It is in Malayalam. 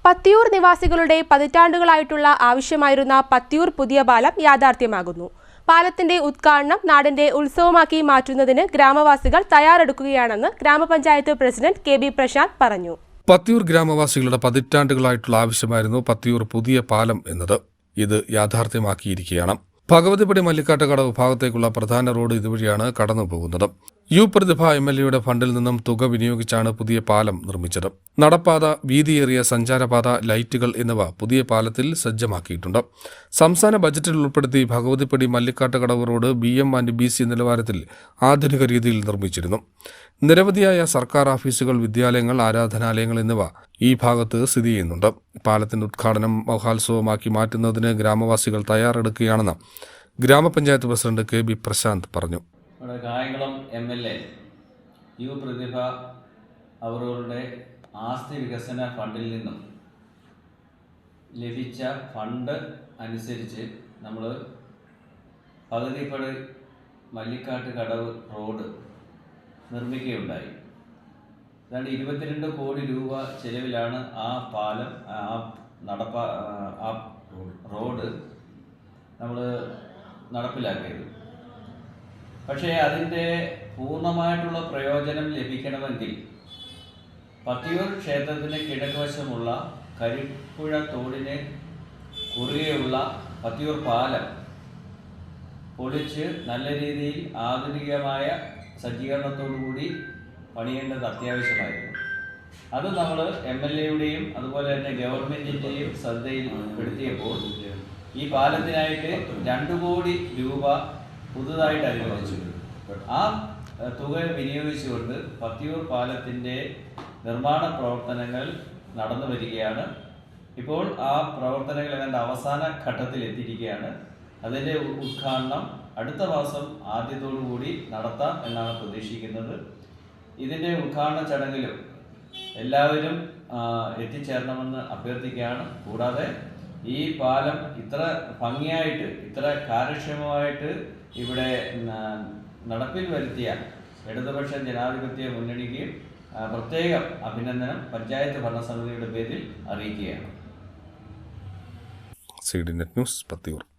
പത്തിയൂർ നിവാസികളുടെ പതിറ്റാണ്ടുകളായിട്ടുള്ള ആവശ്യമായിരുന്ന പത്തിയൂർ പുതിയ പാലം യാഥാർത്ഥ്യമാകുന്നു. പാലത്തിന്റെ ഉദ്ഘാടനം നാടിന്റെ ഉത്സവമാക്കി മാറ്റുന്നതിന് ഗ്രാമവാസികൾ തയ്യാറെടുക്കുകയാണെന്ന് ഗ്രാമപഞ്ചായത്ത് പ്രസിഡന്റ് കെ.ബി. പ്രശാന്ത് പറഞ്ഞു. പത്തിയൂർ ഗ്രാമവാസികളുടെ പതിറ്റാണ്ടുകളായിട്ടുള്ള ആവശ്യമായിരുന്നു പത്തിയൂർ പുതിയ പാലം എന്നത്. ഇത് യാഥാർത്ഥ്യമാക്കിയിരിക്കുകയാണ്. ഭഗവതിപ്പടി മല്ലിക്കാട്ട് കടവ് ഭാഗത്തേക്കുള്ള പ്രധാന റോഡ് ഇതുവഴിയാണ് കടന്നുപോകുന്നത്. പ്രതിഭ എം.എൽ.എയുടെ ഫണ്ടിൽ നിന്നും തുക വിനിയോഗിച്ചാണ് പുതിയ പാലം നിർമ്മിച്ചത്. നടപ്പാത, വീതിയേറിയ സഞ്ചാരപാത, ലൈറ്റുകൾ എന്നിവ പുതിയ പാലത്തിൽ സജ്ജമാക്കിയിട്ടുണ്ട്. സംസ്ഥാന ബജറ്റിൽ ഉൾപ്പെടുത്തി ഭഗവതിപ്പടി മല്ലിക്കാട്ട് കടവ് റോഡ് BM&BC നിലവാരത്തിൽ ആധുനിക രീതിയിൽ നിർമ്മിച്ചിരുന്നു. നിരവധിയായ സർക്കാർ ഓഫീസുകൾ, വിദ്യാലയങ്ങൾ, ആരാധനാലയങ്ങൾ എന്നിവ ഈ ഭാഗത്ത് സ്ഥിതി ചെയ്യുന്നുണ്ട്. പാലത്തിന്റെ ഉദ്ഘാടനം മഹോത്സവമാക്കി മാറ്റുന്നതിന് ഗ്രാമവാസികൾ തയ്യാറെടുക്കുകയാണെന്ന് ഗ്രാമപഞ്ചായത്ത് പ്രസിഡന്റ് കെ.ബി. പ്രശാന്ത് പറഞ്ഞു. കായംകുളം MLA പ്രതിഭ അവരുടെ ആസ്തി വികസന ഫണ്ടിൽ നിന്നും ലഭിച്ച ഫണ്ട് അനുസരിച്ച് നമ്മൾ പകുതിപ്പടി മല്ലിക്കാട്ട് കടവ് റോഡ് നിർമ്മിക്കുകയുണ്ടായി. ഏതാണ്ട് 22 കോടി രൂപ ചെലവിലാണ് ആ പാലം, ആ റോഡ് നമ്മൾ നടപ്പിലാക്കിയത്. പക്ഷേ അതിൻ്റെ പൂർണ്ണമായിട്ടുള്ള പ്രയോജനം ലഭിക്കണമെങ്കിൽ പത്തിയൂർ ക്ഷേത്രത്തിന് കിഴക്കുവശമുള്ള കരിപ്പുഴ തോടിന് കുറുകെയുള്ള പത്തിയൂർ പാലം പൊളിച്ച് നല്ല രീതിയിൽ ആധുനികമായ സജ്ജീകരണത്തോടുകൂടി പണിയേണ്ടത് അത്യാവശ്യമായിരുന്നു. അത് നമ്മൾ MLA-യുടെയും അതുപോലെ തന്നെ ഗവൺമെൻറ്റിൻ്റെയും ശ്രദ്ധയിൽ പെടുത്തിയപ്പോൾ ഈ പാലത്തിനായിട്ട് 2 കോടി രൂപ പുതുതായിട്ട് അനുവദിച്ചു. ആ തുക വിനിയോഗിച്ചുകൊണ്ട് പത്തിയൂർ പാലത്തിൻ്റെ നിർമ്മാണ പ്രവർത്തനങ്ങൾ നടന്നു വരികയാണ്. ഇപ്പോൾ ആ പ്രവർത്തനങ്ങൾ ഏതാണ്ട് അവസാന ഘട്ടത്തിൽ എത്തിയിരിക്കുകയാണ്. അതിൻ്റെ ഉദ്ഘാടനം അടുത്ത മാസം ആദ്യത്തോടുകൂടി നടത്താം എന്നാണ് പ്രതീക്ഷിക്കുന്നത്. ഇതിൻ്റെ ഉദ്ഘാടന ചടങ്ങിലും എല്ലാവരും എത്തിച്ചേരണമെന്ന് അഭ്യർത്ഥിക്കുകയാണ്. കൂടാതെ ഈ പാലം ഇത്ര ഭംഗിയായിട്ട്, ഇത്ര കാര്യക്ഷമമായിട്ട് ഇവിടെ നടപ്പിൽ വരുത്തിയ ഇടതുപക്ഷ ജനാധിപത്യ മുന്നണിക്ക് പ്രത്യേകം അഭിനന്ദനം പഞ്ചായത്ത് ഭരണസമിതിയുടെ പേരിൽ അറിയിക്കുകയാണ്. CDNet news, Pathiyoor.